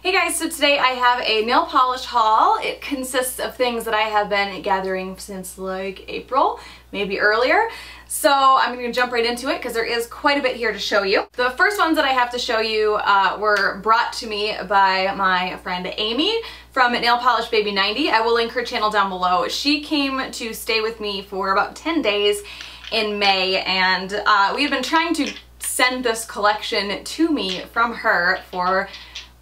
Hey guys, so today I have a nail polish haul. It consists of things that I have been gathering since like April, maybe earlier. So I'm going to jump right into it because there is quite a bit here to show you. The first ones that I have to show you were brought to me by my friend Amy from Nail Polish Baby 90. I will link her channel down below. She came to stay with me for about 10 days in May, and we had been trying to send this collection to me from her for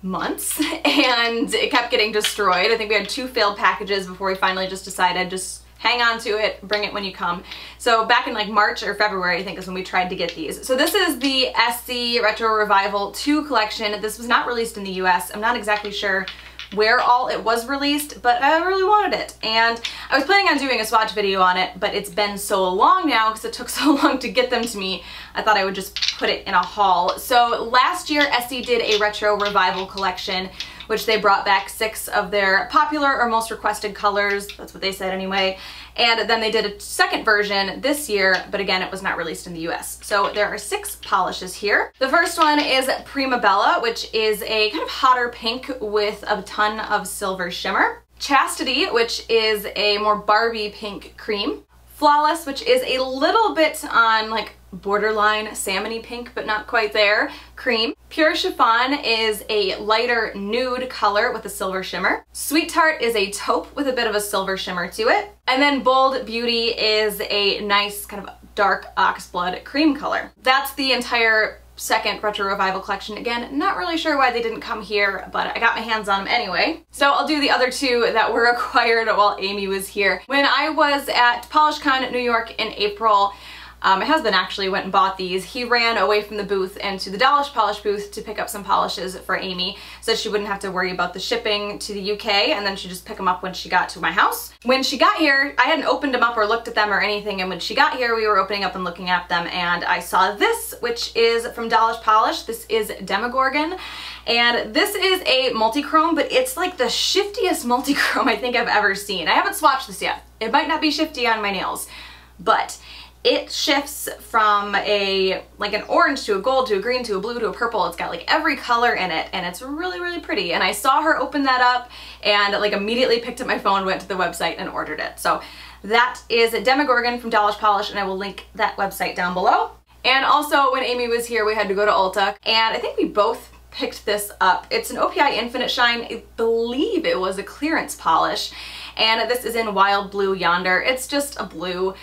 months, and it kept getting destroyed. I think we had 2 failed packages before we finally just decided just hang on to it, bring it when you come. So back in like March or February, I think, is when we tried to get these. So this is the Essie Retro Revival 2 collection. This was not released in the US. I'm not exactly sure where all it was released, but I really wanted it. And I was planning on doing a swatch video on it, but it's been so long now because it took so long to get them to me, I thought I would just put it in a haul. So last year, Essie did a retro revival collection, which they brought back 6 of their popular or most requested colors. That's what they said anyway. And then they did a second version this year, but again, it was not released in the US. So there are 6 polishes here. The first one is Prima, which is a kind of hotter pink with a ton of silver shimmer. Chastity, which is a more Barbie pink cream. Flawless, which is a little bit on like borderline salmony pink, but not quite there, cream. Pure Chiffon is a lighter nude color with a silver shimmer. Sweet Tart is a taupe with a bit of a silver shimmer to it. And then Bold Beauty is a nice kind of dark oxblood cream color. That's the entire second Retro Revival collection. Again, not really sure why they didn't come here, but I got my hands on them anyway. So I'll do the other 2 that were acquired while Amy was here. When I was at PolishCon New York in April, my husband actually went and bought these. He ran away from the booth and to the Dollish polish booth to pick up some polishes for Amy so she wouldn't have to worry about the shipping to the UK, and then she'd just pick them up when she got to my house. When she got here, I hadn't opened them up or looked at them or anything, and when she got here we were opening up and looking at them, and I saw this, which is from Dollish Polish. This is Demogorgon, and this is a multi-chrome, but it's like the shiftiest multi-chrome I think I've ever seen. I haven't swatched this yet. It might not be shifty on my nails, but it shifts from like an orange to a gold to a green to a blue to a purple. It's got like every color in it, and it's really, really pretty. And I saw her open that up and like immediately picked up my phone, went to the website and ordered it. So that is Demogorgon from Dollish Polish, and I will link that website down below. And also when Amy was here, we had to go to Ulta, and I think we both picked this up. It's an OPI Infinite Shine. I believe it was a clearance polish, and this is in Wild Blue Yonder. It's just a blue.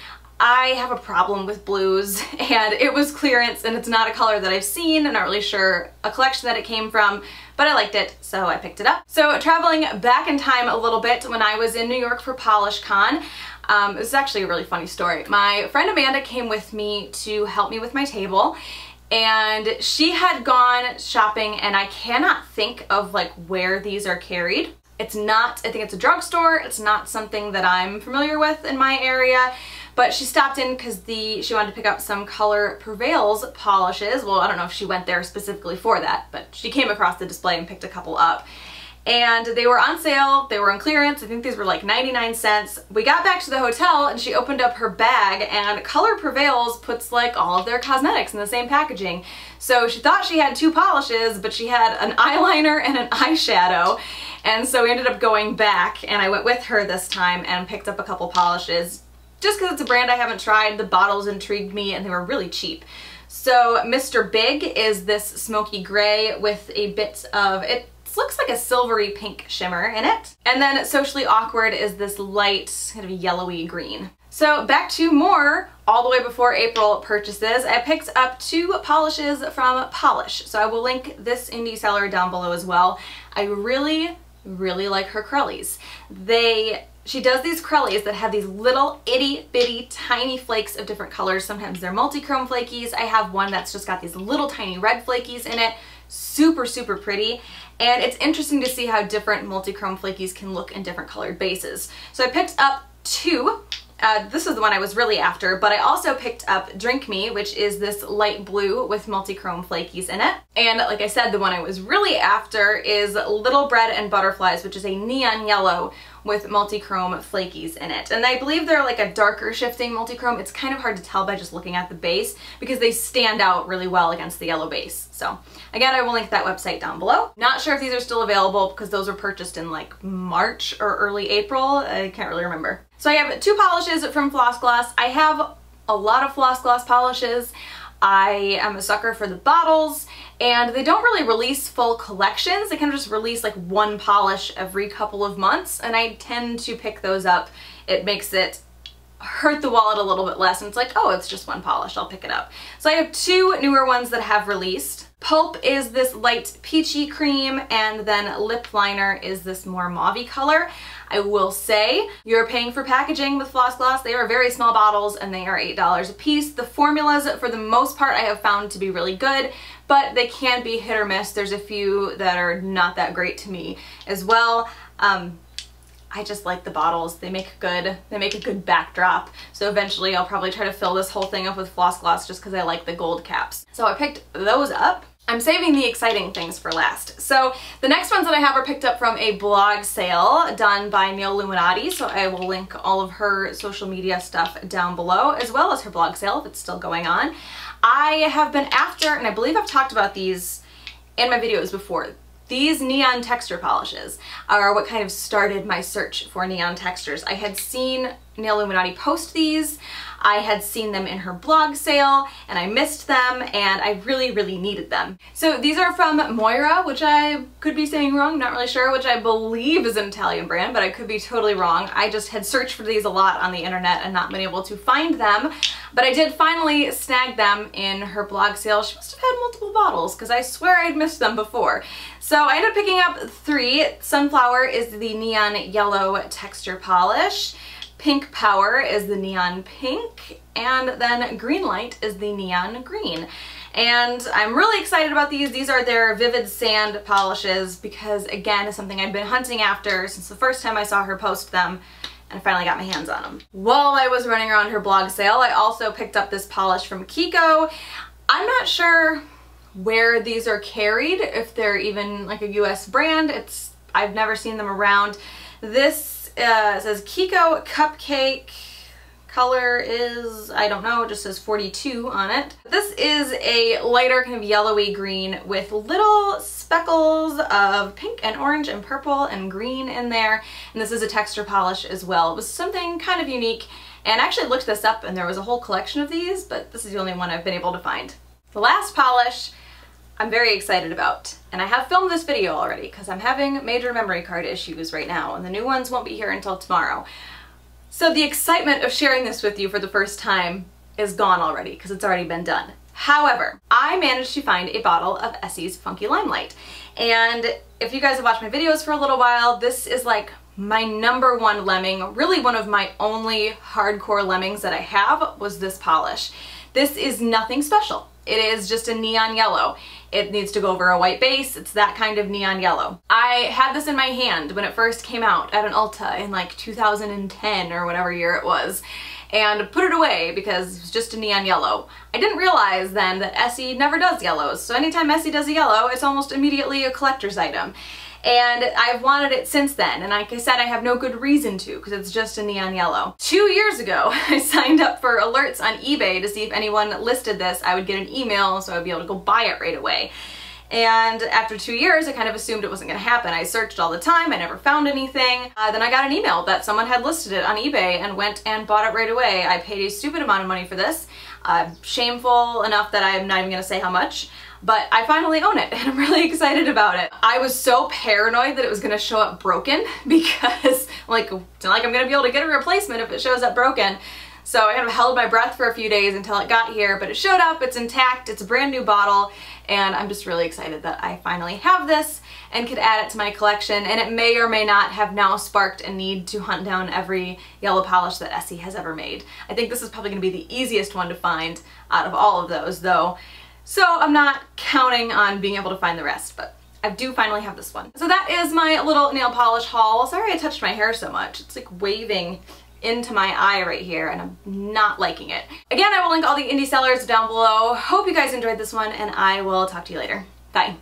I have a problem with blues, and it was clearance, and it's not a color that I've seen. I'm not really sure a collection that it came from, but I liked it, so I picked it up. So traveling back in time a little bit, when I was in New York for PolishCon, this is actually a really funny story. My friend Amanda came with me to help me with my table, and she had gone shopping, and I cannot think of like where these are carried. It's not, I think it's a drugstore. It's not something that I'm familiar with in my area. But she stopped in because she wanted to pick up some color Prevails polishes. Well, I don't know if she went there specifically for that, but she came across the display and picked a couple up. And they were on sale, they were on clearance. I think these were like 99 cents. We got back to the hotel and she opened up her bag, and Color Prevails puts like all of their cosmetics in the same packaging. So she thought she had 2 polishes, but she had an eyeliner and an eyeshadow. And so we ended up going back, and I went with her this time and picked up a couple polishes. Just because it's a brand I haven't tried, the bottles intrigued me, and they were really cheap. So Mr. Big is this smoky gray with a bit of, it looks like a silvery pink shimmer in it. And then Socially Awkward is this light kind of yellowy green. So back to more all the way before April purchases. I picked up 2 polishes from Pahlish. So I will link this indie seller down below as well. I really, really like her crullies. She does these crullies that have these little itty bitty tiny flakes of different colors. Sometimes they're multi-chrome flakies. I have one that's just got these little tiny red flakies in it. Super, super pretty. And it's interesting to see how different multi-chrome flakies can look in different colored bases. So I picked up 2 This is the one I was really after, but I also picked up Drink Me, which is this light blue with multi-chrome flakies in it. And like I said, the one I was really after is Little Bread and Butterflies, which is a neon yellow with multi-chrome flakies in it. And I believe they're like a darker shifting multi-chrome. It's kind of hard to tell by just looking at the base because they stand out really well against the yellow base. So again, I will link that website down below. Not sure if these are still available because those were purchased in like March or early April. I can't really remember. So I have 2 polishes from Floss Class. I have a lot of Floss Class polishes. I am a sucker for the bottles, and they don't really release full collections. They kind of just release like 1 polish every couple of months, and I tend to pick those up. It makes it hurt the wallet a little bit less, and it's like, oh, it's just 1 polish, I'll pick it up. So I have 2 newer ones that have released. Pulp is this light peachy cream, and then Lipliner is this more mauvey color. I will say, you're paying for packaging with Floss Class. They are very small bottles and they are $8 a piece. The formulas, for the most part, I have found to be really good, but they can be hit or miss. There's a few that are not that great to me as well. I just like the bottles. They make a good backdrop. So eventually I'll probably try to fill this whole thing up with Floss Class just because I like the gold caps. So I picked those up. I'm saving the exciting things for last. So the next ones that I have are picked up from a blog sale done by Neil Illuminati. So I will link all of her social media stuff down below, as well as her blog sale if it's still going on. I have been after, and I believe I've talked about these in my videos before, these neon texture polishes are what kind of started my search for neon textures. I had seen Neil Illuminati post these, I had seen them in her blog sale, and I missed them, and I really, really needed them. So these are from Moyra, which I could be saying wrong, not really sure, which I believe is an Italian brand, but I could be totally wrong. I just had searched for these a lot on the internet and not been able to find them, but I did finally snag them in her blog sale. She must have had multiple bottles, because I swear I'd missed them before. So I ended up picking up 3. Sunflower is the neon yellow texture polish. Pink Power is the neon pink, and then Green Light is the neon green. And I'm really excited about these. These are their Vivid Sand polishes because, again, it's something I've been hunting after since the first time I saw her post them, and I finally got my hands on them. While I was running around her blog sale, I also picked up this polish from Kiko. I'm not sure where these are carried, if they're even like a US brand. I've never seen them around. This says Kiko Cupcake. Color is, I don't know, it just says 42 on it. This is a lighter kind of yellowy green with little speckles of pink and orange and purple and green in there. And this is a texture polish as well. It was something kind of unique, and I actually looked this up and there was a whole collection of these, but this is the only one I've been able to find. The last polish I'm very excited about, and I have filmed this video already because I'm having major memory card issues right now, and the new ones won't be here until tomorrow. So the excitement of sharing this with you for the first time is gone already because it's already been done. However, I managed to find a bottle of Essie's Funky Limelight, and if you guys have watched my videos for a little while, this is like my #1 lemming, really one of my only hardcore lemmings that I have was this polish. This is nothing special. It is just a neon yellow. It needs to go over a white base. It's that kind of neon yellow. I had this in my hand when it first came out at an Ulta in like 2010 or whatever year it was, and put it away because it was just a neon yellow. I didn't realize then that Essie never does yellows, so anytime Essie does a yellow, it's almost immediately a collector's item. And I've wanted it since then, and like I said, I have no good reason to because it's just a neon yellow. 2 years ago, I signed up for alerts on eBay to see if anyone listed this. I would get an email so I would be able to go buy it right away. And after 2 years, I kind of assumed it wasn't going to happen. I searched all the time, I never found anything. Then I got an email that someone had listed it on eBay and went and bought it right away. I paid a stupid amount of money for this. Shameful enough that I'm not even going to say how much. But I finally own it and I'm really excited about it. I was so paranoid that it was gonna show up broken because like I'm gonna be able to get a replacement if it shows up broken. So I kind of held my breath for a few days until it got here, but it showed up, it's intact, it's a brand new bottle, and I'm just really excited that I finally have this and could add it to my collection, and it may or may not have now sparked a need to hunt down every yellow polish that Essie has ever made. I think this is probably gonna be the easiest one to find out of all of those though. So I'm not counting on being able to find the rest, but I do finally have this one. So that is my little nail polish haul. Sorry I touched my hair so much. It's like waving into my eye right here, and I'm not liking it. Again, I will link all the indie sellers down below. Hope you guys enjoyed this one, and I will talk to you later. Bye.